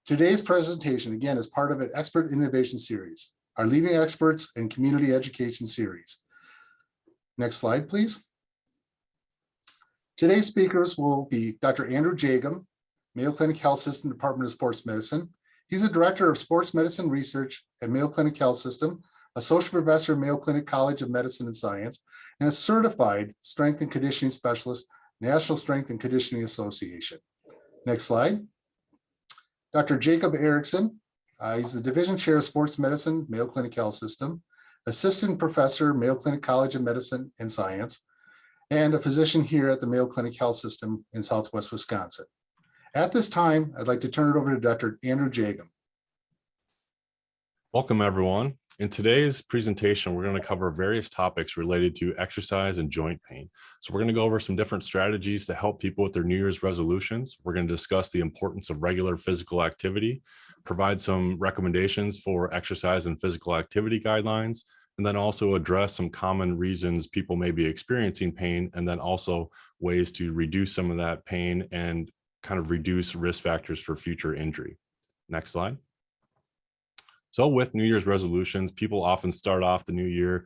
Today's presentation, again, is part of an Expert Innovation Series, our Leading Experts in Community Education series. Next slide, please. Today's speakers will be Dr. Andrew Jagim, Mayo Clinic Health System, Department of Sports Medicine. He's a Director of Sports Medicine Research at Mayo Clinic Health System, Associate Professor at Mayo Clinic College of Medicine and Science, and a Certified Strength and Conditioning Specialist, National Strength and Conditioning Association. Next slide. Dr. Jacob Erickson, he's the Division Chair of Sports Medicine, Mayo Clinic Health System, Assistant Professor, Mayo Clinic College of Medicine and Science, and a physician here at the Mayo Clinic Health System in Southwest Wisconsin. At this time, I'd like to turn it over to Dr. Andrew Jagim. Welcome, everyone. In today's presentation, we're going to cover various topics related to exercise and joint pain. So we're going to go over some different strategies to help people with their New Year's resolutions. We're going to discuss the importance of regular physical activity, provide some recommendations for exercise and physical activity guidelines, and then also address some common reasons people may be experiencing pain, and then also ways to reduce some of that pain and kind of reduce risk factors for future injury. Next slide. So with New Year's resolutions, people often start off the new year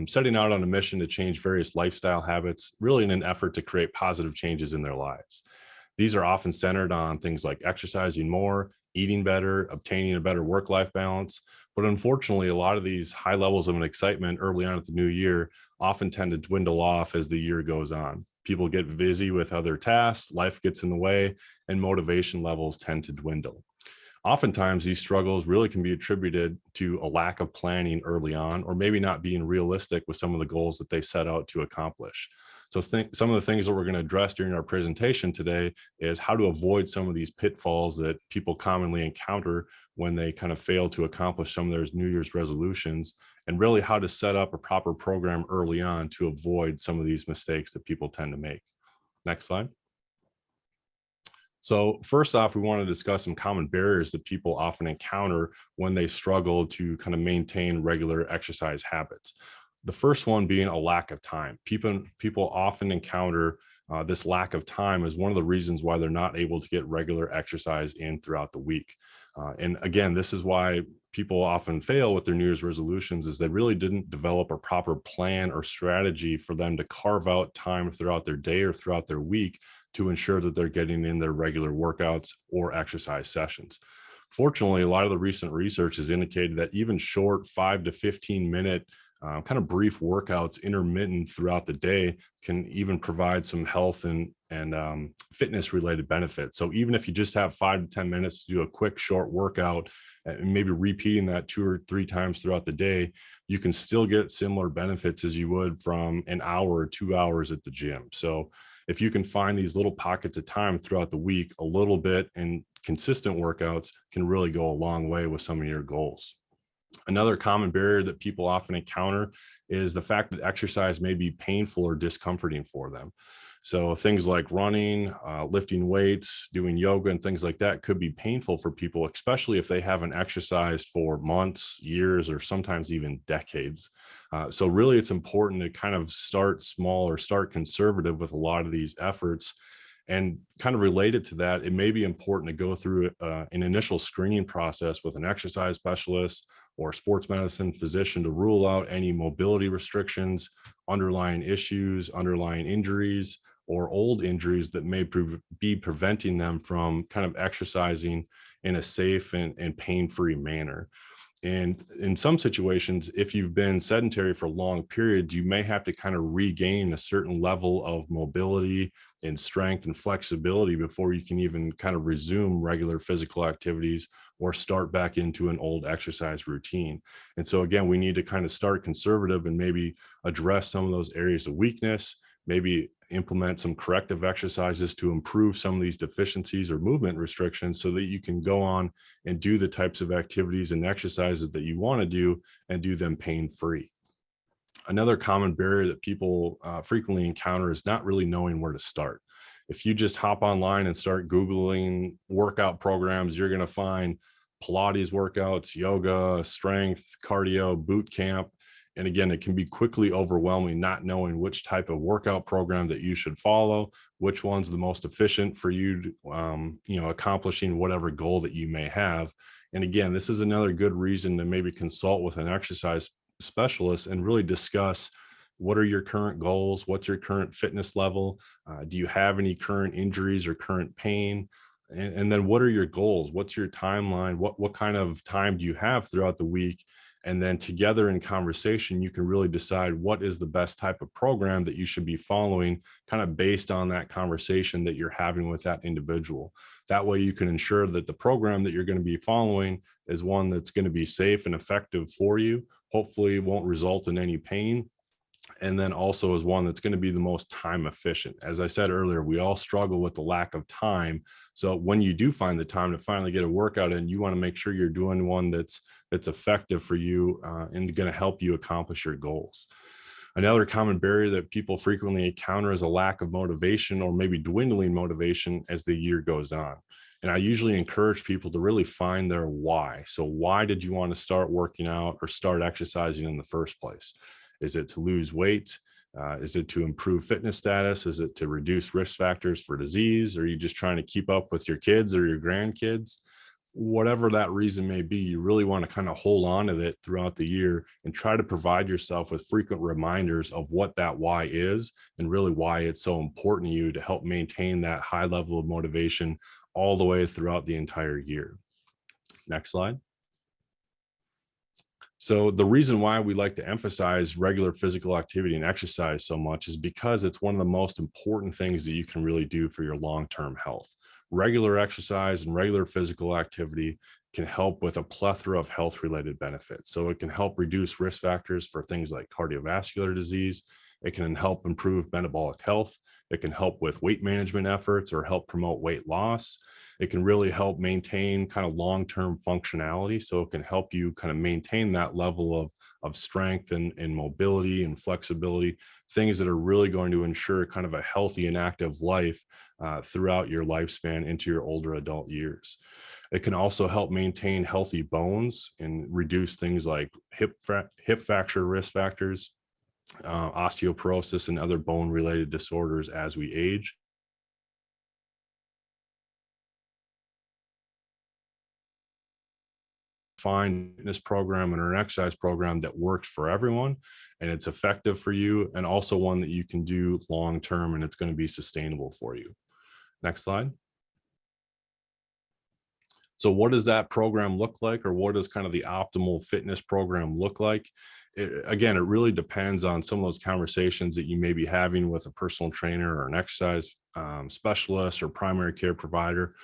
setting out on a mission to change various lifestyle habits, really in an effort to create positive changes in their lives. These are often centered on things like exercising more, eating better, obtaining a better work-life balance. But unfortunately, a lot of these high levels of an excitement early on at the new year often tend to dwindle off as the year goes on. People get busy with other tasks, life gets in the way, and motivation levels tend to dwindle. Oftentimes, these struggles really can be attributed to a lack of planning early on, or maybe not being realistic with some of the goals that they set out to accomplish. So some of the things that we're going to address during our presentation today is how to avoid some of these pitfalls that people commonly encounter when they kind of fail to accomplish some of their New Year's resolutions, and really how to set up a proper program early on to avoid some of these mistakes that people tend to make. Next slide. So first off, we want to discuss some common barriers that people often encounter when they struggle to kind of maintain regular exercise habits. The first one being a lack of time. People often encounter this lack of time as one of the reasons why they're not able to get regular exercise in throughout the week. And again, this is why people often fail with their New Year's resolutions, is they really didn't develop a proper plan or strategy for them to carve out time throughout their day or throughout their week to ensure that they're getting in their regular workouts or exercise sessions. Fortunately, a lot of the recent research has indicated that even short 5 to 15 minute kind of brief workouts intermittent throughout the day can even provide some health and fitness related benefits. So even if you just have 5 to 10 minutes to do a quick short workout and maybe repeating that 2 or 3 times throughout the day, you can still get similar benefits as you would from an hour or 2 hours at the gym. So if you can find these little pockets of time throughout the week, a little bit and consistent workouts can really go a long way with some of your goals. Another common barrier that people often encounter is the fact that exercise may be painful or discomforting for them. So things like running, lifting weights, doing yoga, and things like that could be painful for people, especially if they haven't exercised for months, years, or sometimes even decades. So really, it's important to kind of start small or start conservative with a lot of these efforts. And kind of related to that, it may be important to go through an initial screening process with an exercise specialist or sports medicine physician to rule out any mobility restrictions, underlying issues, underlying injuries, or old injuries that may be preventing them from kind of exercising in a safe and pain-free manner. And in some situations, if you've been sedentary for long periods, you may have to kind of regain a certain level of mobility and strength and flexibility before you can even kind of resume regular physical activities or start back into an old exercise routine. And so again, we need to kind of start conservative and maybe address some of those areas of weakness, maybe implement some corrective exercises to improve some of these deficiencies or movement restrictions so that you can go on and do the types of activities and exercises that you want to do and do them pain-free. Another common barrier that people frequently encounter is not really knowing where to start. If you just hop online and start Googling workout programs, you're going to find Pilates workouts, yoga, strength, cardio, boot camp. And again, it can be quickly overwhelming, not knowing which type of workout program that you should follow, which one's the most efficient for you, accomplishing whatever goal that you may have. And again, this is another good reason to maybe consult with an exercise specialist and really discuss what are your current goals, what's your current fitness level, do you have any current injuries or current pain? And then what are your goals? What's your timeline? What kind of time do you have throughout the week? And then together in conversation, you can really decide what is the best type of program that you should be following, kind of based on that conversation that you're having with that individual. That way you can ensure that the program that you're going to be following is one that's going to be safe and effective for you. Hopefully it won't result in any pain. And then also is one that's going to be the most time efficient. As I said earlier, we all struggle with the lack of time. So when you do find the time to finally get a workout in, you want to make sure you're doing one that's effective for you and going to help you accomplish your goals. Another common barrier that people frequently encounter is a lack of motivation, or maybe dwindling motivation as the year goes on. And I usually encourage people to really find their why. So why did you want to start working out or start exercising in the first place? Is it to lose weight? Is it to improve fitness status? Is it to reduce risk factors for disease? Are you just trying to keep up with your kids or your grandkids? Whatever that reason may be, you really want to kind of hold on to it throughout the year and try to provide yourself with frequent reminders of what that why is and really why it's so important to you to help maintain that high level of motivation all the way throughout the entire year. Next slide. So the reason why we like to emphasize regular physical activity and exercise so much is because it's one of the most important things that you can really do for your long-term health. Regular exercise and regular physical activity can help with a plethora of health-related benefits. So it can help reduce risk factors for things like cardiovascular disease. It can help improve metabolic health. It can help with weight management efforts or help promote weight loss. It can really help maintain kind of long-term functionality. So it can help you kind of maintain that level of strength and mobility and flexibility, things that are really going to ensure kind of a healthy and active life throughout your lifespan into your older adult years. It can also help maintain healthy bones and reduce things like hip fracture risk factors, osteoporosis, and other bone-related disorders as we age. Find a fitness program and an exercise program that works for everyone and it's effective for you, and also one that you can do long term and it's going to be sustainable for you. Next slide. So what does that program look like, or what does kind of the optimal fitness program look like? Again, it really depends on some of those conversations that you may be having with a personal trainer or an exercise specialist or primary care provider.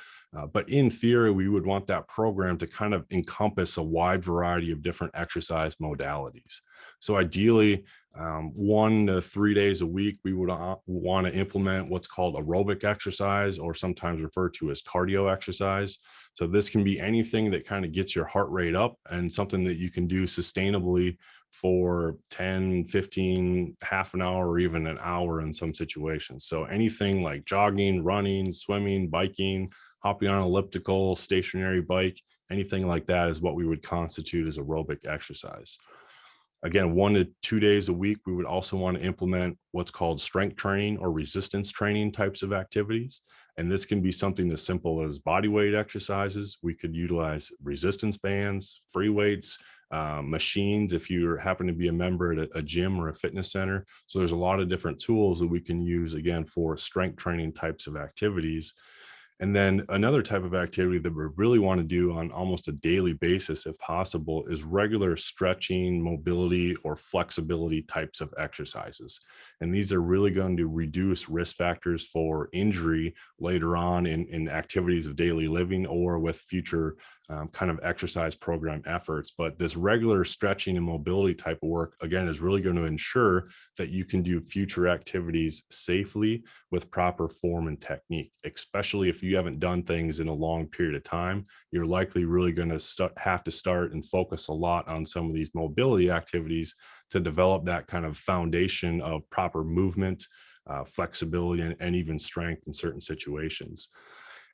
But in theory, we would want that program to kind of encompass a wide variety of different exercise modalities. So ideally, 1 to 3 days a week, we would want to implement what's called aerobic exercise, or sometimes referred to as cardio exercise. So this can be anything that kind of gets your heart rate up and something that you can do sustainably for 10, 15, half an hour, or even an hour in some situations. So anything like jogging, running, swimming, biking, hopping on an elliptical, stationary bike, anything like that is what we would constitute as aerobic exercise. Again, 1 to 2 days a week, we would also want to implement what's called strength training or resistance training types of activities. And this can be something as simple as body weight exercises. We could utilize resistance bands, free weights, machines if you happen to be a member at a gym or a fitness center. So there's a lot of different tools that we can use, again, for strength training types of activities. And then another type of activity that we really want to do on almost a daily basis, if possible, is regular stretching, mobility, or flexibility types of exercises. And these are really going to reduce risk factors for injury later on in activities of daily living or with future kind of exercise program efforts. But this regular stretching and mobility type of work, again, is really going to ensure that you can do future activities safely with proper form and technique, especially if you haven't done things in a long period of time. You're likely really going to have to start and focus a lot on some of these mobility activities to develop that kind of foundation of proper movement, flexibility, and even strength in certain situations.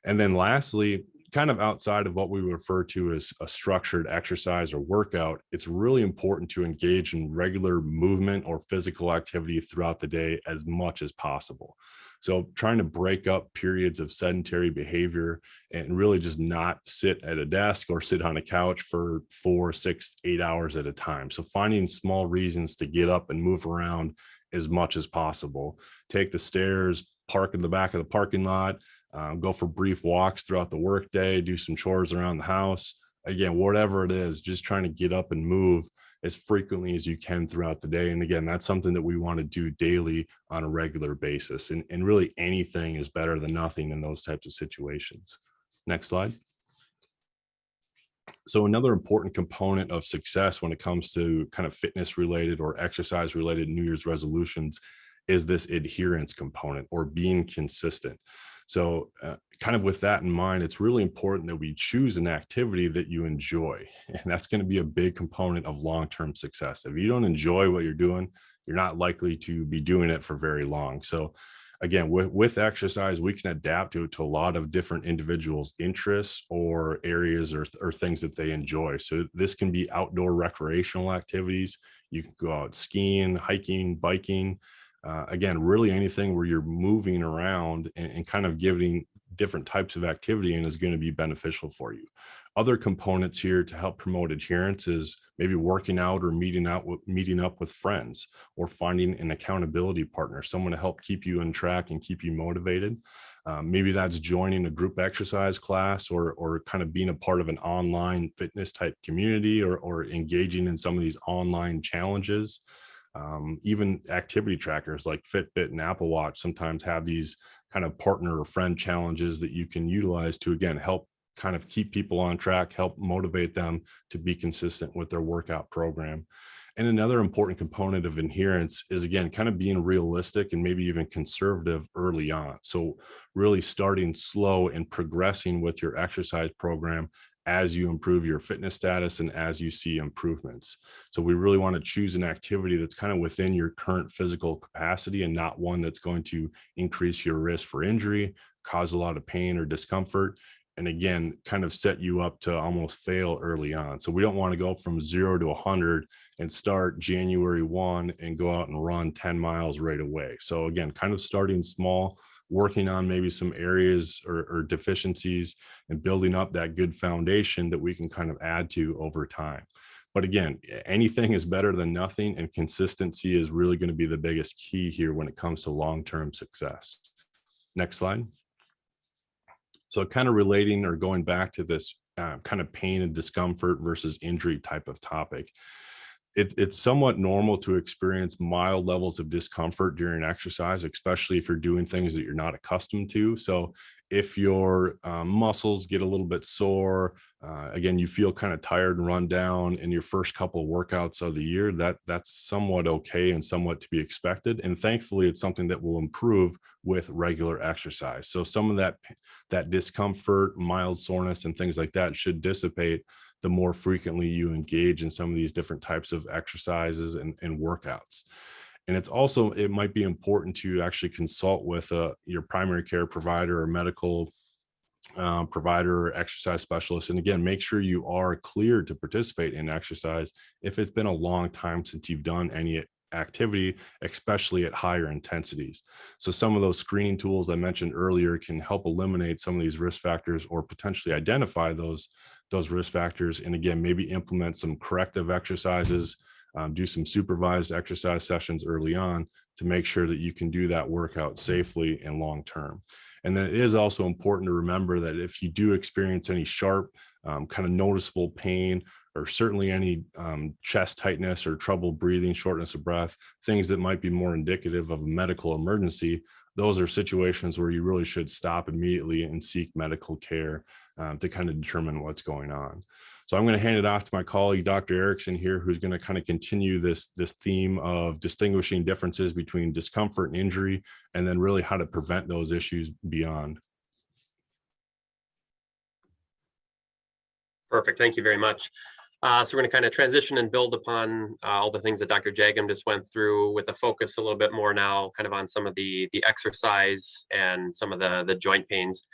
And then lastly, kind of outside of what we refer to as a structured exercise or workout, it's really important to engage in regular movement or physical activity throughout the day as much as possible. So trying to break up periods of sedentary behavior and really just not sit at a desk or sit on a couch for 4, 6, 8 hours at a time. So finding small reasons to get up and move around as much as possible. Take the stairs, park in the back of the parking lot, go for brief walks throughout the workday, do some chores around the house. Again, whatever it is, just trying to get up and move as frequently as you can throughout the day. And again, that's something that we want to do daily on a regular basis. And really anything is better than nothing in those types of situations. Next slide. So another important component of success when it comes to kind of fitness related or exercise related New Year's resolutions is this adherence component or being consistent. So kind of with that in mind, it's really important that we choose an activity that you enjoy. And that's going to be a big component of long-term success. If you don't enjoy what you're doing, you're not likely to be doing it for very long. So again, with exercise, we can adapt to a lot of different individuals' interests or areas or things that they enjoy. So this can be outdoor recreational activities. You can go out skiing, hiking, biking. Again, really anything where you're moving around and kind of giving different types of activity and is going to be beneficial for you. Other components here to help promote adherence is maybe working out or meeting up with friends or finding an accountability partner, someone to help keep you on track and keep you motivated. Maybe that's joining a group exercise class or kind of being a part of an online fitness type community or engaging in some of these online challenges. Even activity trackers like Fitbit and Apple Watch sometimes have these kind of partner or friend challenges that you can utilize to, again, help kind of keep people on track, help motivate them to be consistent with their workout program. And another important component of adherence is, again, kind of being realistic and maybe even conservative early on. So really starting slow and progressing with your exercise program as you improve your fitness status and as you see improvements. So we really want to choose an activity that's kind of within your current physical capacity and not one that's going to increase your risk for injury, cause a lot of pain or discomfort, and again, kind of set you up to almost fail early on. So we don't want to go from 0 to 100 and start January 1 and go out and run 10 miles right away. So again, kind of starting small, working on maybe some areas or deficiencies and building up that good foundation that we can kind of add to over time. But again, anything is better than nothing, and consistency is really going to be the biggest key here when it comes to long-term success. Next slide. So kind of relating or going back to this kind of pain and discomfort versus injury type of topic. It's somewhat normal to experience mild levels of discomfort during exercise, especially if you're doing things that you're not accustomed to. So if your muscles get a little bit sore, again, you feel kind of tired and run down in your first couple of workouts of the year, that's somewhat okay and somewhat to be expected. And thankfully, it's something that will improve with regular exercise. So some of that discomfort, mild soreness, and things like that should dissipate the more frequently you engage in some of these different types of exercises and workouts. And it might be important to actually consult with your primary care provider or medical provider or exercise specialist. And again, make sure you are cleared to participate in exercise if it's been a long time since you've done any activity, especially at higher intensities. So some of those screening tools I mentioned earlier can help eliminate some of these risk factors or potentially identify those risk factors. And again, maybe implement some corrective exercises, do some supervised exercise sessions early on to make sure that you can do that workout safely and long term. And then it is also important to remember that if you do experience any sharp, kind of noticeable pain, or certainly any chest tightness or trouble breathing, shortness of breath, things that might be more indicative of a medical emergency, those are situations where you really should stop immediately and seek medical care to kind of determine what's going on. So I'm going to hand it off to my colleague, Dr. Erickson here, who's going to kind of continue this theme of distinguishing differences between discomfort and injury, and then really how to prevent those issues beyond. Perfect. Thank you very much. So we're going to kind of transition and build upon all the things that Dr. Jagim just went through, with a focus a little bit more now kind of on some of the exercise and some of the joint pains.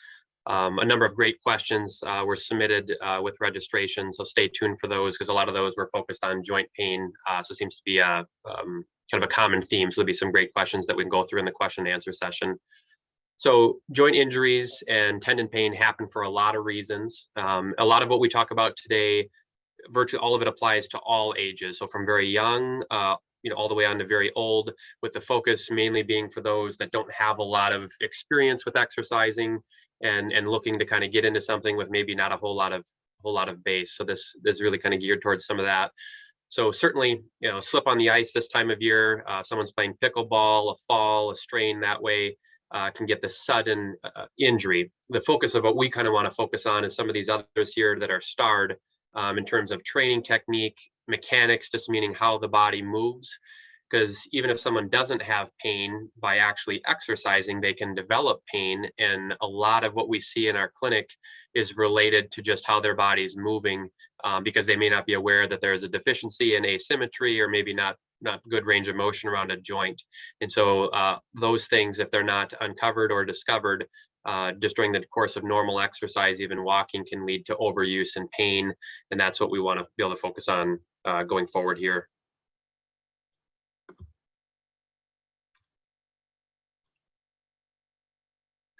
A number of great questions were submitted with registration, so stay tuned for those because a lot of those were focused on joint pain. So it seems to be a kind of a common theme. So there'll be some great questions that we can go through in the question and answer session. So joint injuries and tendon pain happen for a lot of reasons. A lot of what we talk about today, virtually all of it applies to all ages. So from very young, all the way on to very old, with the focus mainly being for those that don't have a lot of experience with exercising and looking to kind of get into something with maybe not a whole lot of base. So this is really kind of geared towards some of that. So certainly, slip on the ice this time of year, someone's playing pickleball, a fall, a strain that way can get the sudden injury. The focus of what we kind of want to focus on is some of these others here that are starred in terms of training technique, mechanics, just meaning how the body moves. Because even if someone doesn't have pain, by actually exercising, they can develop pain. And a lot of what we see in our clinic is related to just how their body's moving, because they may not be aware that there's a deficiency in asymmetry or maybe not good range of motion around a joint. And so those things, if they're not uncovered or discovered just during the course of normal exercise, even walking, can lead to overuse and pain. And that's what we want to be able to focus on going forward here.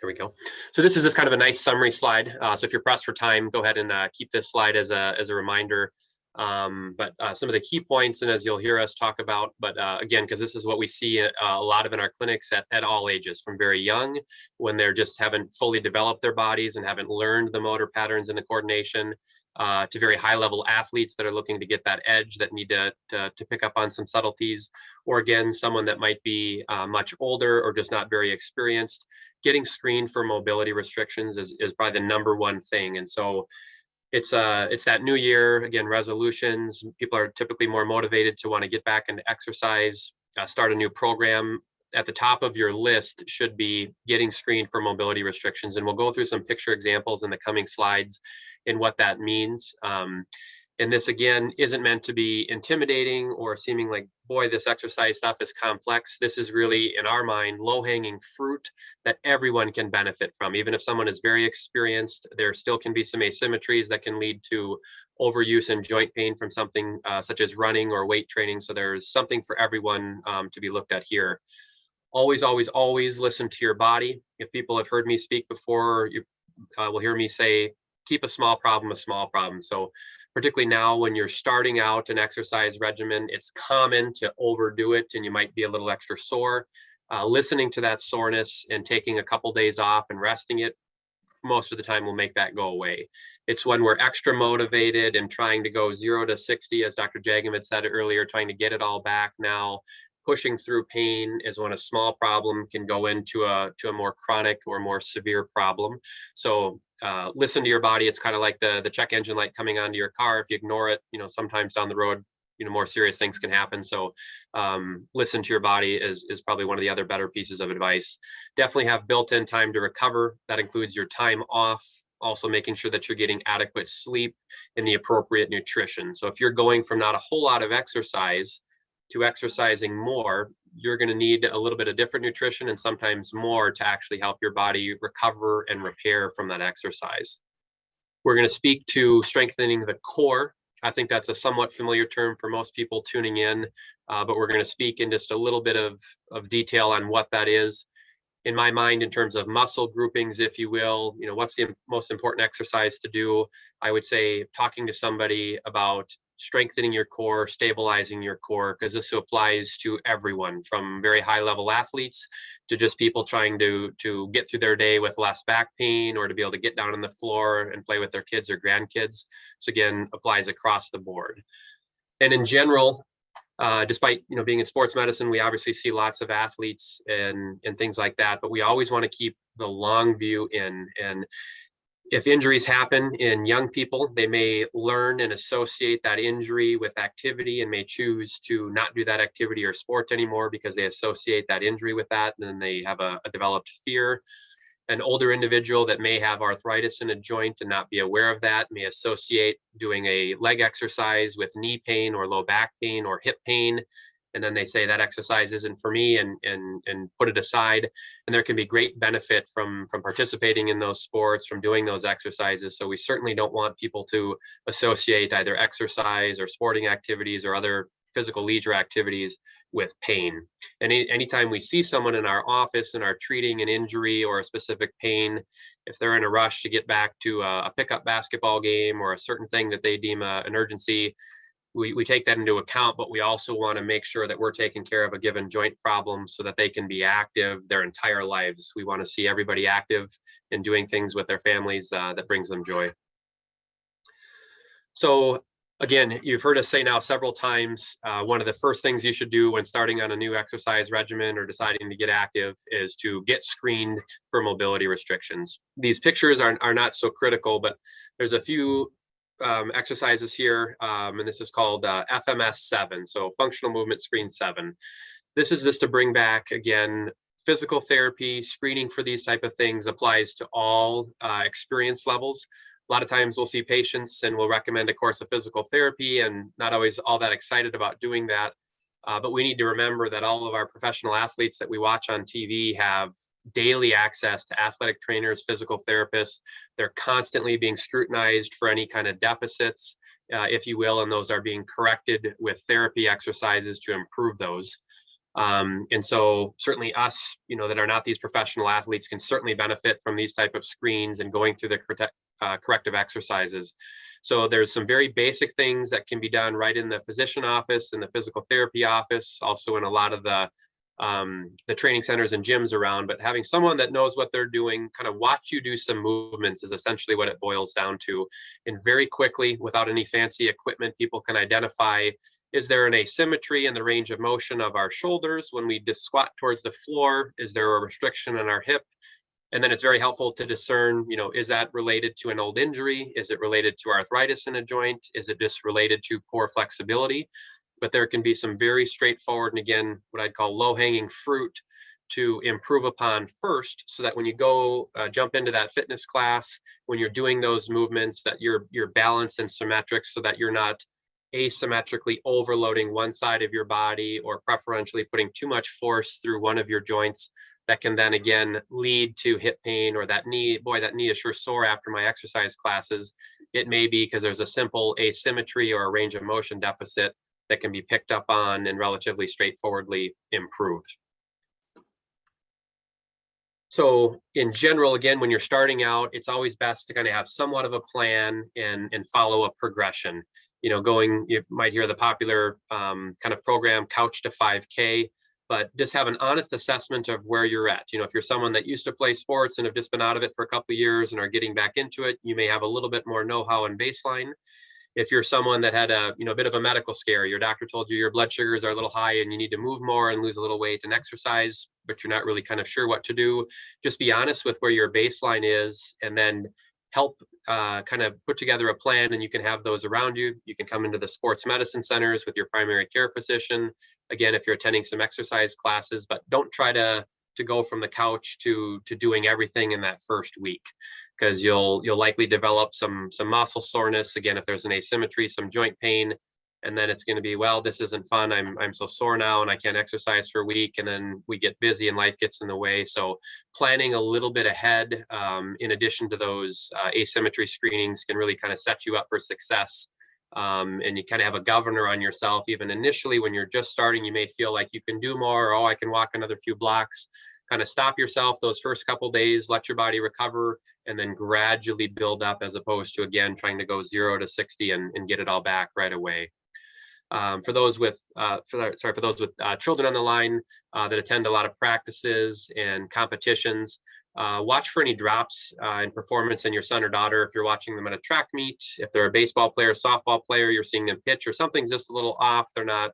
There we go. So this is just kind of a nice summary slide. So if you're pressed for time, go ahead and keep this slide as a reminder. But some of the key points, and as you'll hear us talk about, but again, because this is what we see a lot of in our clinics at all ages, from very young, when they're just haven't fully developed their bodies and haven't learned the motor patterns and the coordination, to very high level athletes that are looking to get that edge, that need to pick up on some subtleties, or again, someone that might be much older or just not very experienced. Getting screened for mobility restrictions is probably the number one thing. And so it's that new year, again, resolutions. People are typically more motivated to want to get back into exercise, start a new program. At the top of your list should be getting screened for mobility restrictions. And we'll go through some picture examples in the coming slides and what that means. And this, again, isn't meant to be intimidating or seeming like, boy, this exercise stuff is complex. This is really, in our mind, low-hanging fruit that everyone can benefit from. Even if someone is very experienced, there still can be some asymmetries that can lead to overuse and joint pain from something such as running or weight training. So there's something for everyone to be looked at here. Always, always, always listen to your body. If people have heard me speak before, you will hear me say, keep a small problem a small problem. So particularly now when you're starting out an exercise regimen, it's common to overdo it and you might be a little extra sore. Listening to that soreness and taking a couple days off and resting it most of the time will make that go away. It's when we're extra motivated and trying to go 0 to 60, as Dr. Jagim had said earlier, trying to get it all back now. Pushing through pain is when a small problem can go into a more chronic or more severe problem. So listen to your body. It's kind of like the check engine light coming onto your car. If you ignore it, sometimes down the road, more serious things can happen. So listen to your body is probably one of the other better pieces of advice. Definitely have built-in time to recover. That includes your time off, also making sure that you're getting adequate sleep and the appropriate nutrition. So if you're going from not a whole lot of exercise to exercising more, you're going to need a little bit of different nutrition and sometimes more to actually help your body recover and repair from that exercise. We're going to speak to strengthening the core. I think that's a somewhat familiar term for most people tuning in, but we're going to speak in just a little bit of detail on what that is. In my mind, in terms of muscle groupings, if you will, what's the most important exercise to do? I would say talking to somebody about strengthening your core, stabilizing your core, because this applies to everyone, from very high level athletes to just people trying to get through their day with less back pain, or to be able to get down on the floor and play with their kids or grandkids. So again, applies across the board. And in general, despite being in sports medicine, we obviously see lots of athletes and things like that, but we always want to keep the long view in. And if injuries happen in young people, they may learn and associate that injury with activity and may choose to not do that activity or sport anymore because they associate that injury with that, and then they have a developed fear. An older individual that may have arthritis in a joint and not be aware of that may associate doing a leg exercise with knee pain or low back pain or hip pain, and then they say that exercise isn't for me, and put it aside. And there can be great benefit from participating in those sports, from doing those exercises. So we certainly don't want people to associate either exercise or sporting activities or other physical leisure activities with pain. And anytime we see someone in our office and are treating an injury or a specific pain, if they're in a rush to get back to a pickup basketball game or a certain thing that they deem an urgency, we take that into account, but we also want to make sure that we're taking care of a given joint problem so that they can be active their entire lives. We want to see everybody active and doing things with their families that brings them joy. So again, you've heard us say now several times, one of the first things you should do when starting on a new exercise regimen or deciding to get active is to get screened for mobility restrictions. These pictures are not so critical, but there's a few exercises here, and this is called FMS 7, so Functional Movement Screen 7. This is just to bring back, again, physical therapy. Screening for these type of things applies to all experience levels. A lot of times we'll see patients and we'll recommend a course of physical therapy, and not always all that excited about doing that. But we need to remember that all of our professional athletes that we watch on TV have daily access to athletic trainers, physical therapists. They're constantly being scrutinized for any kind of deficits, if you will, and those are being corrected with therapy exercises to improve those. And so certainly us, that are not these professional athletes can certainly benefit from these type of screens and going through the corrective exercises. So there's some very basic things that can be done right in the physician office, in the physical therapy office, also in a lot of the training centers and gyms around. But having someone that knows what they're doing, kind of watch you do some movements, is essentially what it boils down to. And very quickly, without any fancy equipment, people can identify, is there an asymmetry in the range of motion of our shoulders when we just squat towards the floor? Is there a restriction in our hip? And then it's very helpful to discern, is that related to an old injury? Is it related to arthritis in a joint? Is it just related to poor flexibility? But there can be some very straightforward, and again, what I'd call low-hanging fruit to improve upon first, so that when you go jump into that fitness class, when you're doing those movements, that you're balanced and symmetric, so that you're not asymmetrically overloading one side of your body or preferentially putting too much force through one of your joints. That can then again lead to hip pain, or that knee, boy, that knee is sure sore after my exercise classes. It may be because there's a simple asymmetry or a range of motion deficit that can be picked up on and relatively straightforwardly improved. So in general, again, when you're starting out, it's always best to kind of have somewhat of a plan and follow a progression. You might hear the popular kind of program, Couch to 5K, but just have an honest assessment of where you're at. If you're someone that used to play sports and have just been out of it for a couple of years and are getting back into it, you may have a little bit more know-how and baseline. If you're someone that had a bit of a medical scare, your doctor told you your blood sugars are a little high and you need to move more and lose a little weight and exercise, but you're not really kind of sure what to do, just be honest with where your baseline is, and then help kind of put together a plan. And you can have those around you. You can come into the sports medicine centers with your primary care physician. Again, if you're attending some exercise classes, but don't try to go from the couch to doing everything in that first week, because you'll likely develop some muscle soreness. Again, if there's an asymmetry, some joint pain, and then it's going to be, well, this isn't fun. I'm so sore now and I can't exercise for a week. And then we get busy and life gets in the way. So planning a little bit ahead, in addition to those asymmetry screenings, can really kind of set you up for success. And you kind of have a governor on yourself. Even initially, when you're just starting, you may feel like you can do more, or, oh, I can walk another few blocks. Kind of stop yourself those first couple days, let your body recover, and then gradually build up, as opposed to, again, trying to go 0 to 60 and get it all back right away. For those with children on the line that attend a lot of practices and competitions, watch for any drops in performance in your son or daughter. If you're watching them at a track meet, if they're a baseball player, softball player, you're seeing them pitch, or something's just a little off, they're not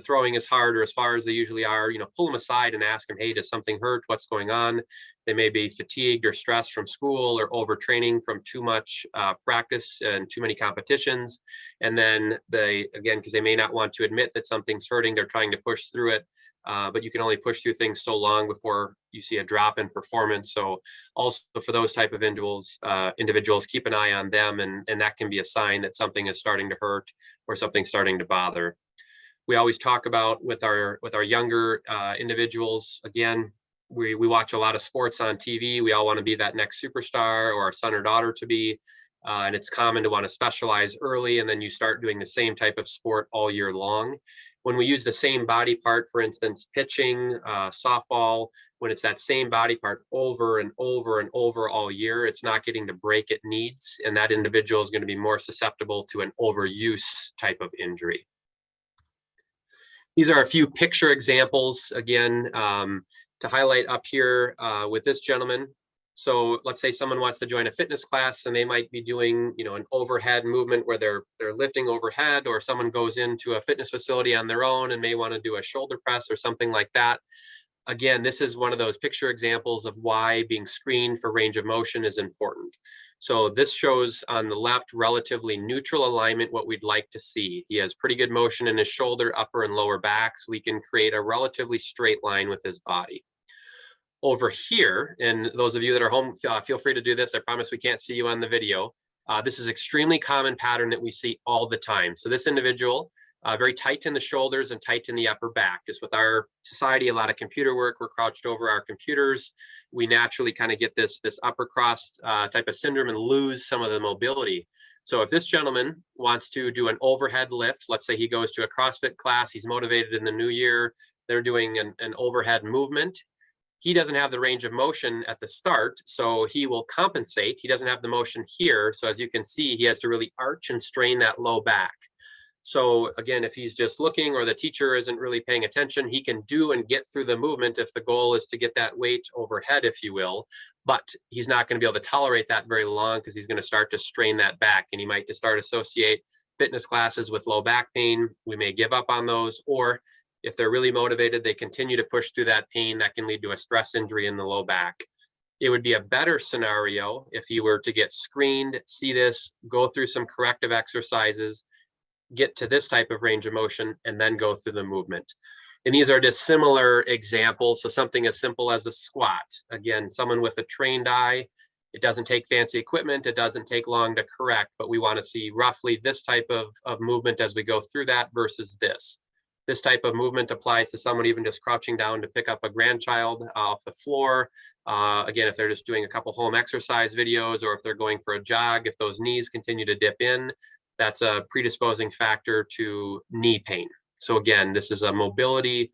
throwing as hard or as far as they usually are, pull them aside and ask them, hey, does something hurt? What's going on? They may be fatigued or stressed from school, or overtraining from too much practice and too many competitions. And then because they may not want to admit that something's hurting, they're trying to push through it. But you can only push through things so long before you see a drop in performance. So also for those type of individuals, keep an eye on them, and that can be a sign that something is starting to hurt or something's starting to bother. We always talk about with our younger individuals, again, we watch a lot of sports on TV. We all want to be that next superstar or our son or daughter to be. And it's common to want to specialize early, and then you start doing the same type of sport all year long. When we use the same body part, for instance, pitching, softball, when it's that same body part over and over and over all year, it's not getting the break it needs, and that individual is going to be more susceptible to an overuse type of injury. These are a few picture examples, again, to highlight up here with this gentleman. So let's say someone wants to join a fitness class and they might be doing, an overhead movement where they're lifting overhead, or someone goes into a fitness facility on their own and may want to do a shoulder press or something like that. Again, this is one of those picture examples of why being screened for range of motion is important. So this shows on the left relatively neutral alignment, what we'd like to see. He has pretty good motion in his shoulder, upper and lower back, so we can create a relatively straight line with his body. Over here, and those of you that are home, feel free to do this. I promise we can't see you on the video. This is extremely common pattern that we see all the time. So this individual, very tight in the shoulders and tight in the upper back. Just with our society, a lot of computer work, we're crouched over our computers. We naturally kind of get this upper cross type of syndrome and lose some of the mobility. So if this gentleman wants to do an overhead lift, let's say he goes to a CrossFit class, he's motivated in the new year, they're doing an overhead movement. He doesn't have the range of motion at the start, so he will compensate. He doesn't have the motion here. So as you can see, he has to really arch and strain that low back. So again, if he's just looking or the teacher isn't really paying attention, he can do and get through the movement if the goal is to get that weight overhead, if you will, but he's not going to be able to tolerate that very long because he's going to start to strain that back, and he might just start associate fitness classes with low back pain. We may give up on those, or if they're really motivated, they continue to push through that pain that can lead to a stress injury in the low back. It would be a better scenario if you were to get screened, see this, go through some corrective exercises, get to this type of range of motion, and then go through the movement. And these are just similar examples. So something as simple as a squat. Again, someone with a trained eye, it doesn't take fancy equipment, it doesn't take long to correct, but we want to see roughly this type of movement as we go through that versus this. This type of movement applies to someone even just crouching down to pick up a grandchild off the floor. Again, if they're just doing a couple home exercise videos, or if they're going for a jog, if those knees continue to dip in, that's a predisposing factor to knee pain. So again, this is a mobility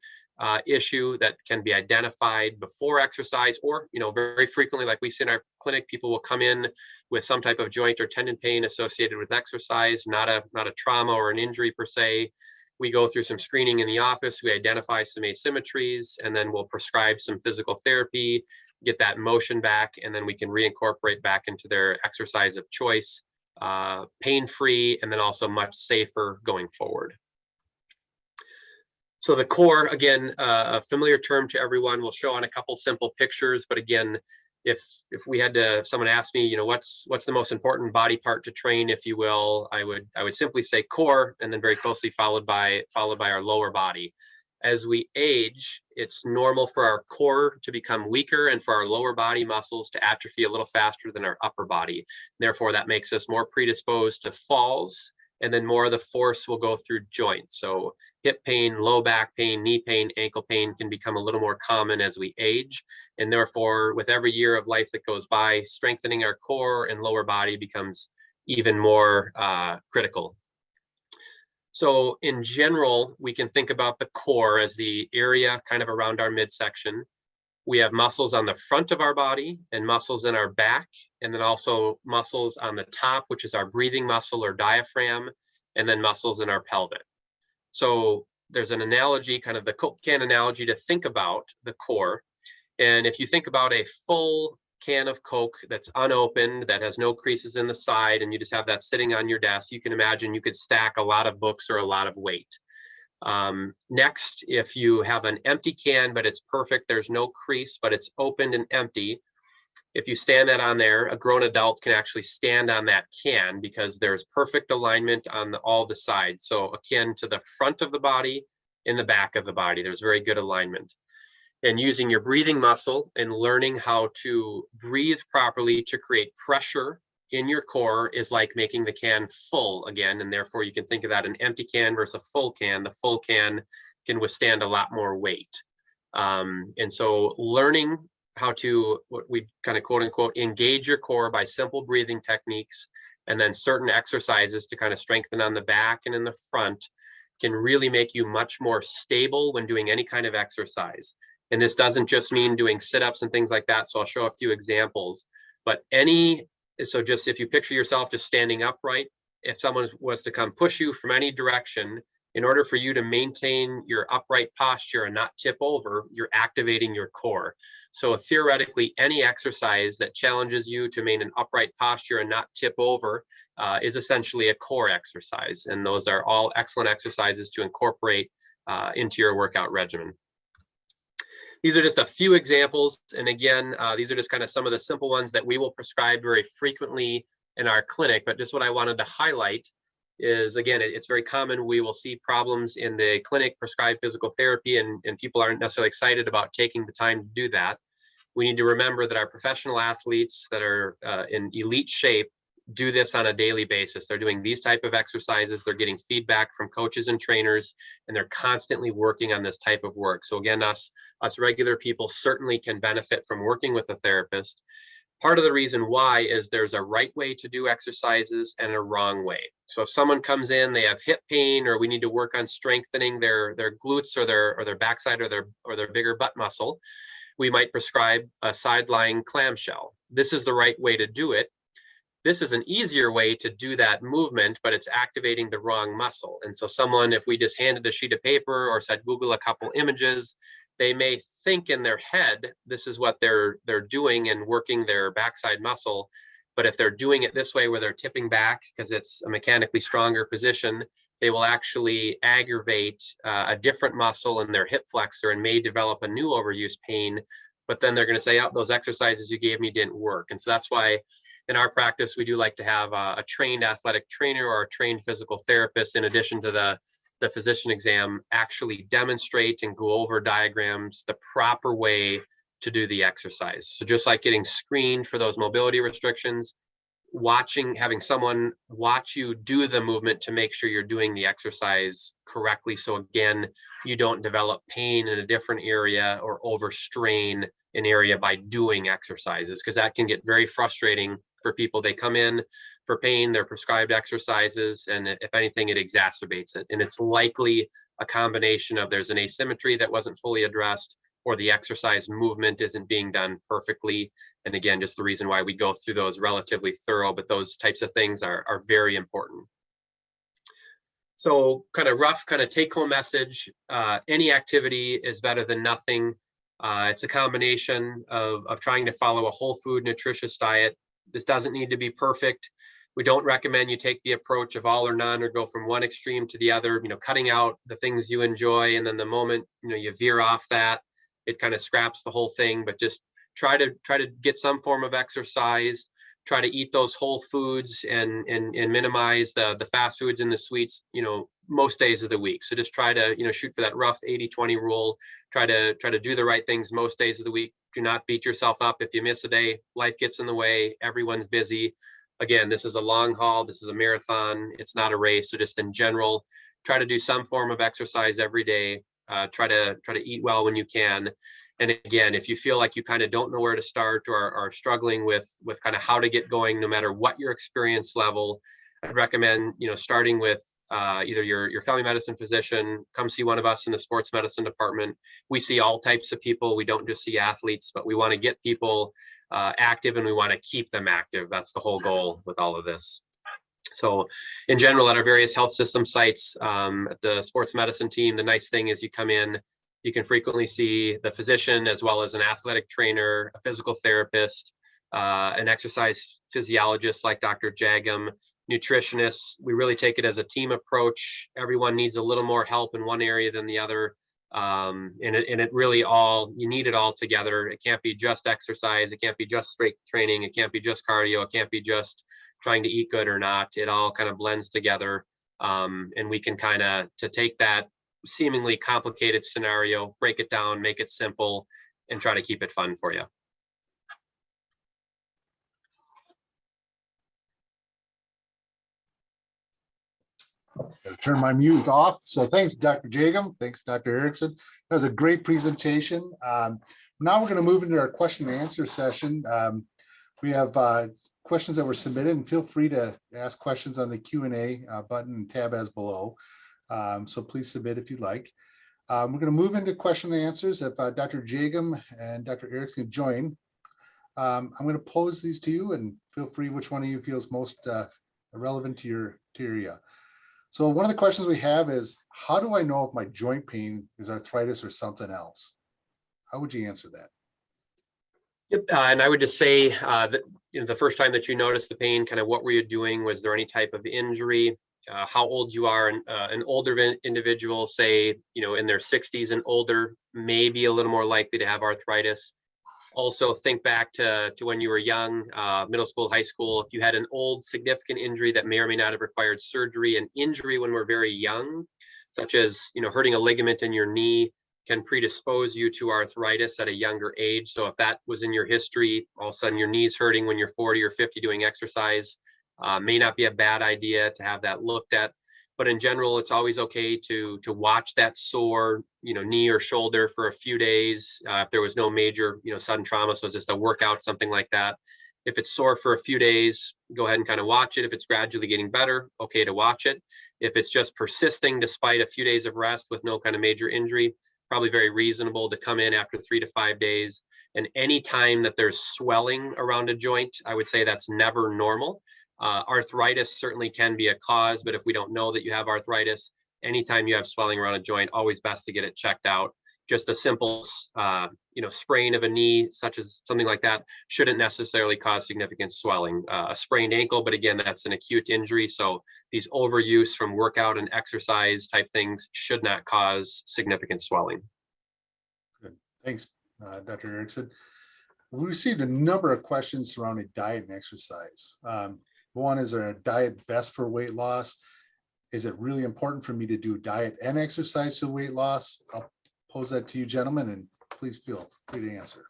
issue that can be identified before exercise, or very frequently, like we see in our clinic, people will come in with some type of joint or tendon pain associated with exercise, not a trauma or an injury per se. We go through some screening in the office, we identify some asymmetries, and then we'll prescribe some physical therapy, get that motion back, and then we can reincorporate back into their exercise of choice, pain-free, and then also much safer going forward. So the core, again, a familiar term to everyone. We'll show on a couple simple pictures, but again, if we had to, if someone asked me, what's the most important body part to train, if you will, I would simply say core, and then very closely followed by our lower body. As we age, it's normal for our core to become weaker and for our lower body muscles to atrophy a little faster than our upper body. Therefore, that makes us more predisposed to falls, and then more of the force will go through joints. So hip pain, low back pain, knee pain, ankle pain can become a little more common as we age. And therefore, with every year of life that goes by, strengthening our core and lower body becomes even more critical. So in general, we can think about the core as the area kind of around our midsection. We have muscles on the front of our body and muscles in our back, and then also muscles on the top, which is our breathing muscle or diaphragm, and then muscles in our pelvic. So there's an analogy, kind of the Coke can analogy, to think about the core. And if you think about a full can of Coke that's unopened, that has no creases in the side, and you just have that sitting on your desk, you can imagine you could stack a lot of books or a lot of weight. Next, if you have an empty can, but it's perfect, there's no crease, but it's opened and empty, if you stand that on there, a grown adult can actually stand on that can because there's perfect alignment on all the sides. So akin to the front of the body, in the back of the body, there's very good alignment. And using your breathing muscle and learning how to breathe properly to create pressure in your core is like making the can full again, and therefore you can think of that an empty can versus a full can. The full can withstand a lot more weight. And so learning how to, what we kind of quote unquote, engage your core by simple breathing techniques, and then certain exercises to kind of strengthen on the back and in the front, can really make you much more stable when doing any kind of exercise. And this doesn't just mean doing sit-ups and things like that. So I'll show a few examples, but so just if you picture yourself just standing upright, if someone was to come push you from any direction, in order for you to maintain your upright posture and not tip over, you're activating your core. So theoretically, any exercise that challenges you to maintain an upright posture and not tip over is essentially a core exercise. And those are all excellent exercises to incorporate into your workout regimen. These are just a few examples. And again, these are just kind of some of the simple ones that we will prescribe very frequently in our clinic. But just what I wanted to highlight is, again, it's very common. We will see problems in the clinic, prescribed physical therapy, and people aren't necessarily excited about taking the time to do that. We need to remember that our professional athletes that are in elite shape do this on a daily basis. They're doing these type of exercises. They're getting feedback from coaches and trainers, and they're constantly working on this type of work. So again, us regular people certainly can benefit from working with a therapist. Part of the reason why is there's a right way to do exercises and a wrong way. So if someone comes in, they have hip pain, or we need to work on strengthening their glutes or their backside or their bigger butt muscle, we might prescribe a side-lying clamshell. This is the right way to do it. This is an easier way to do that movement, but it's activating the wrong muscle. And so someone, if we just handed a sheet of paper or said, Google a couple images, they may think in their head, this is what they're doing and working their backside muscle. But if they're doing it this way, where they're tipping back because it's a mechanically stronger position, they will actually aggravate a different muscle in their hip flexor and may develop a new overuse pain. But then they're going to say, oh, those exercises you gave me didn't work. And so that's why in our practice, we do like to have a trained athletic trainer or a trained physical therapist, in addition to the physician exam, actually demonstrate and go over diagrams the proper way to do the exercise. So just like getting screened for those mobility restrictions, having someone watch you do the movement to make sure you're doing the exercise correctly. So again, you don't develop pain in a different area or overstrain an area by doing exercises, because that can get very frustrating for people. They come in for pain, they're prescribed exercises, and if anything, it exacerbates it. And it's likely a combination of there's an asymmetry that wasn't fully addressed, or the exercise movement isn't being done perfectly. And again, just the reason why we go through those relatively thorough, but those types of things are very important. So kind of rough take home message, any activity is better than nothing. It's a combination of trying to follow a whole food, nutritious diet. This doesn't need to be perfect. We don't recommend you take the approach of all or none, or go from one extreme to the other, cutting out the things you enjoy. And then the moment, you veer off that, it kind of scraps the whole thing. But just try to get some form of exercise, try to eat those whole foods and minimize the fast foods and the sweets, most days of the week. So just try to, shoot for that rough 80-20 rule. Try to do the right things most days of the week. Do not beat yourself up if you miss a day. Life gets in the way. Everyone's busy. Again, this is a long haul. This is a marathon. It's not a race. So just in general, try to do some form of exercise every day. Try to eat well when you can. And again, if you feel like you kind of don't know where to start, or are struggling with kind of how to get going, no matter what your experience level, I'd recommend, starting with either your family medicine physician. Come see one of us in the sports medicine department. We see all types of people. We don't just see athletes, but we want to get people active, and we want to keep them active. That's the whole goal with all of this. So in general, at our various health system sites, at the sports medicine team, the nice thing is you come in, you can frequently see the physician, as well as an athletic trainer, a physical therapist, an exercise physiologist like Dr. Jagim, nutritionists. We really take it as a team approach. Everyone needs a little more help in one area than the other. And it really you need it all together. It can't be just exercise. It can't be just strength training. It can't be just cardio. It can't be just trying to eat good or not. It all kind of blends together. And we can to take that seemingly complicated scenario, break it down, make it simple, and try to keep it fun for you. Gotta turn my mute off. So thanks, Dr. Jagim. Thanks, Dr. Erickson. That was a great presentation. Now we're going to move into our question and answer session. We have questions that were submitted, and feel free to ask questions on the Q&A button and tab as below. So please submit if you'd like. We're going to move into question and answers. If Dr. Jagim and Dr. Erickson can join, I'm going to pose these to you, and feel free which one of you feels most relevant to your area. So one of the questions we have is, how do I know if my joint pain is arthritis or something else? How would you answer that? Yep, and I would just say that the first time that you noticed the pain, kind of what were you doing? Was there any type of injury? How old you are? An older individual, say, in their 60s and older, may be a little more likely to have arthritis. Also, think back to when you were young, middle school, high school. If you had an old significant injury that may or may not have required surgery, an injury when we're very young, such as hurting a ligament in your knee, can predispose you to arthritis at a younger age. So if that was in your history, all of a sudden your knee's hurting when you're 40 or 50 doing exercise, may not be a bad idea to have that looked at. But in general, it's always okay to watch that sore, knee or shoulder for a few days. If there was no major, sudden trauma, so it's just a workout, something like that. If it's sore for a few days, go ahead and kind of watch it. If it's gradually getting better, okay to watch it. If it's just persisting despite a few days of rest with no kind of major injury, probably very reasonable to come in after 3 to 5 days. And any time that there's swelling around a joint, I would say that's never normal. Arthritis certainly can be a cause, but if we don't know that you have arthritis, anytime you have swelling around a joint, always best to get it checked out. Just a simple, sprain of a knee, such as something like that, shouldn't necessarily cause significant swelling. A sprained ankle, but again, that's an acute injury. So these overuse from workout and exercise type things should not cause significant swelling. Good. Thanks, Dr. Erickson. We received a number of questions surrounding diet and exercise. One, is there a diet best for weight loss? Is it really important for me to do diet and exercise to weight loss? I'll pose that to you, gentlemen, and please feel free to answer.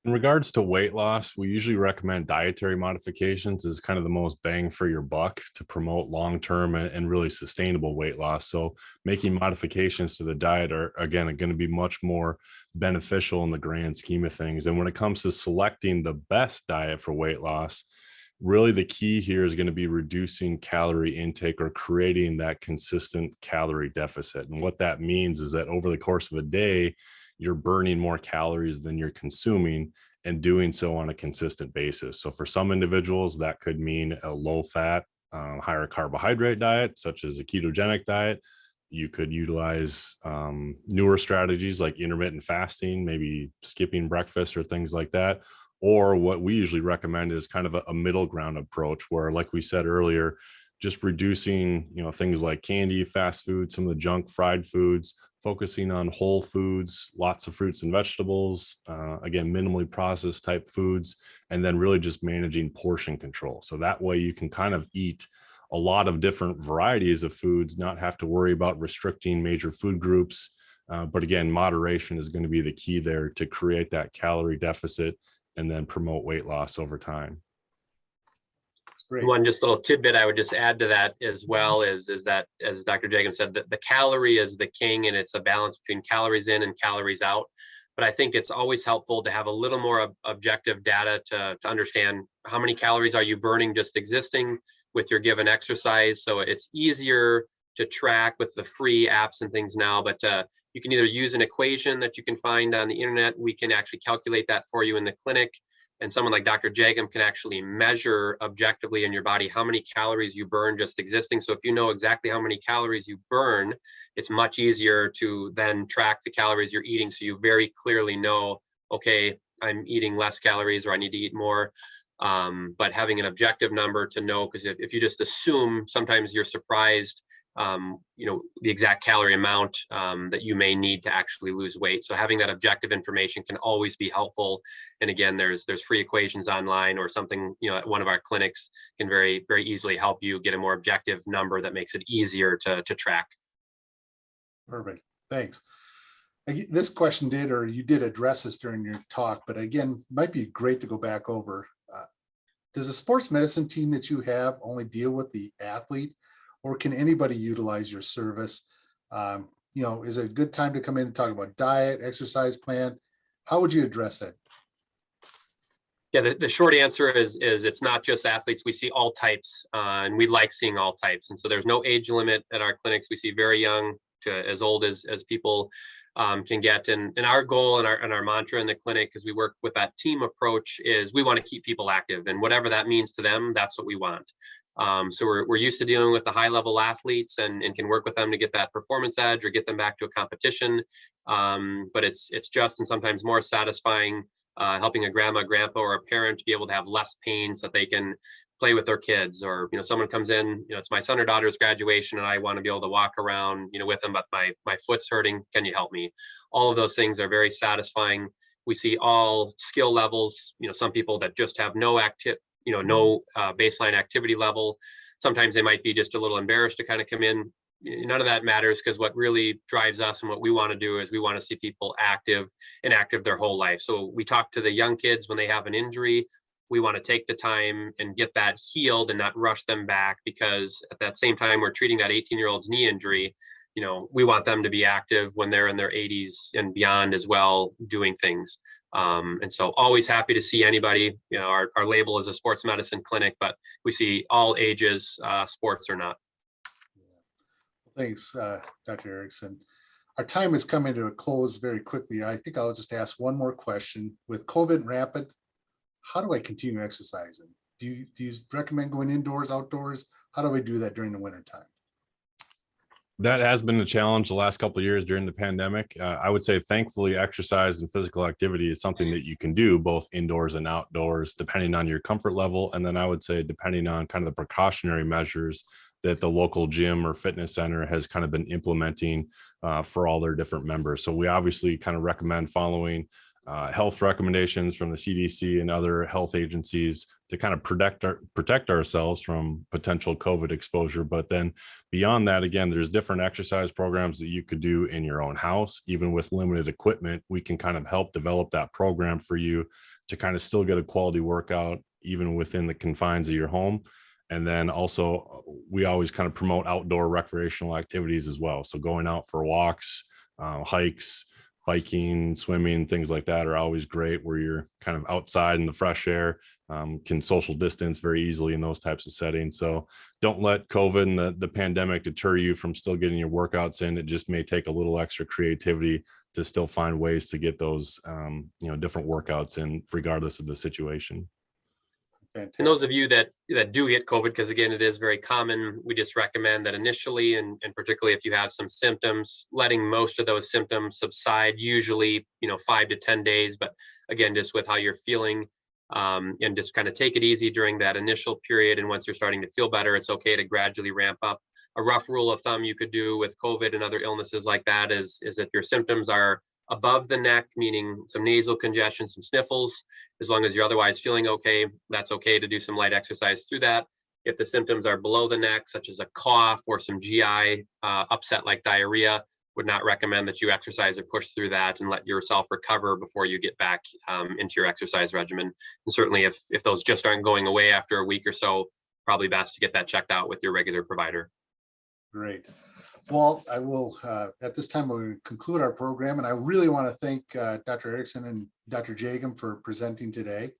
In regards to weight loss, we usually recommend dietary modifications as kind of the most bang for your buck to promote long-term and really sustainable weight loss. So making modifications to the diet are, again, going to be much more beneficial in the grand scheme of things. And when it comes to selecting the best diet for weight loss, really the key here is going to be reducing calorie intake or creating that consistent calorie deficit. And what that means is that over the course of a day, you're burning more calories than you're consuming, and doing so on a consistent basis. So for some individuals, that could mean a low fat, higher carbohydrate diet, such as a ketogenic diet. You could utilize newer strategies like intermittent fasting, maybe skipping breakfast or things like that. Or what we usually recommend is kind of a middle ground approach where, like we said earlier, just reducing, things like candy, fast food, some of the junk fried foods, focusing on whole foods, lots of fruits and vegetables, again, minimally processed type foods, and then really just managing portion control. So that way you can kind of eat a lot of different varieties of foods, not have to worry about restricting major food groups. But again, moderation is going to be the key there to create that calorie deficit and then promote weight loss over time. That's great. One just little tidbit I would just add to that as well is that, as Dr. Jagim said, that the calorie is the king, and it's a balance between calories in and calories out. But I think it's always helpful to have a little more objective data to understand how many calories are you burning just existing with your given exercise. So it's easier to track with the free apps and things now, but you can either use an equation that you can find on the internet. We can actually calculate that for you in the clinic. And someone like Dr. Jagim can actually measure objectively in your body how many calories you burn just existing. So if you know exactly how many calories you burn, it's much easier to then track the calories you're eating. So you very clearly know, okay, I'm eating less calories or I need to eat more. But having an objective number to know, because if you just assume, sometimes you're surprised the exact calorie amount that you may need to actually lose weight. So having that objective information can always be helpful. And again, there's free equations online, or something, at one of our clinics can very, very easily help you get a more objective number that makes it easier to track. Perfect. Thanks. This question you did address this during your talk, but again, might be great to go back over. Does the sports medicine team that you have only deal with the athlete, or can anybody utilize your service? You know, is it a good time to come in and talk about diet, exercise plan? How would you address that? Yeah, the short answer is it's not just athletes. We see all types, and we like seeing all types. And so there's no age limit at our clinics. We see very young to as old as people can get. And our goal and our mantra in the clinic, as we work with that team approach, is we want to keep people active, and whatever that means to them, that's what we want. So we're used to dealing with the high level athletes and can work with them to get that performance edge or get them back to a competition. But it's just and sometimes more satisfying helping a grandma, grandpa, or a parent to be able to have less pain so that they can play with their kids. Or, you know, someone comes in, you know, it's my son or daughter's graduation and I want to be able to walk around, you know, with them, but my foot's hurting. Can you help me? All of those things are very satisfying. We see all skill levels, you know, some people that just have no baseline activity level. Sometimes they might be just a little embarrassed to kind of come in. None of that matters, because what really drives us and what we want to do is we want to see people active their whole life. So we talk to the young kids when they have an injury. We want to take the time and get that healed and not rush them back, because at that same time we're treating that 18-year-old's knee injury. You know, we want them to be active when they're in their 80s and beyond as well, doing things. And so always happy to see anybody. You know, our label is a sports medicine clinic, but we see all ages, sports or not. Thanks, Dr. Erickson. Our time is coming to a close very quickly. I think I'll just ask one more question. With COVID rampant, how do I continue exercising? Do you recommend going indoors, outdoors? How do I do that during the winter time? That has been a challenge the last couple of years during the pandemic. I would say, thankfully, exercise and physical activity is something that you can do both indoors and outdoors, depending on your comfort level. And then I would say, depending on kind of the precautionary measures that the local gym or fitness center has kind of been implementing for all their different members. So we obviously kind of recommend following health recommendations from the CDC and other health agencies to kind of protect ourselves from potential COVID exposure. But then beyond that, again, there's different exercise programs that you could do in your own house. Even with limited equipment, we can kind of help develop that program for you to kind of still get a quality workout, even within the confines of your home. And then also, we always kind of promote outdoor recreational activities as well. So going out for walks, hikes, biking, swimming, things like that are always great, where you're kind of outside in the fresh air, can social distance very easily in those types of settings. So don't let COVID and the pandemic deter you from still getting your workouts in. It just may take a little extra creativity to still find ways to get those, different workouts in, regardless of the situation. Fantastic. And those of you that do get COVID, because again, it is very common, we just recommend that initially, and particularly if you have some symptoms, letting most of those symptoms subside, usually, 5 to 10 days. But again, just with how you're feeling, and just kind of take it easy during that initial period. And once you're starting to feel better, it's okay to gradually ramp up. A rough rule of thumb you could do with COVID and other illnesses like that is if your symptoms are above the neck, meaning some nasal congestion, some sniffles, as long as you're otherwise feeling okay, that's okay to do some light exercise through that. If the symptoms are below the neck, such as a cough or some GI upset like diarrhea, would not recommend that you exercise or push through that, and let yourself recover before you get back into your exercise regimen. And certainly if those just aren't going away after a week or so, probably best to get that checked out with your regular provider. Great. Well, I will, at this time, we'll conclude our program, and I really want to thank Dr. Erickson and Dr. Jagim for presenting today.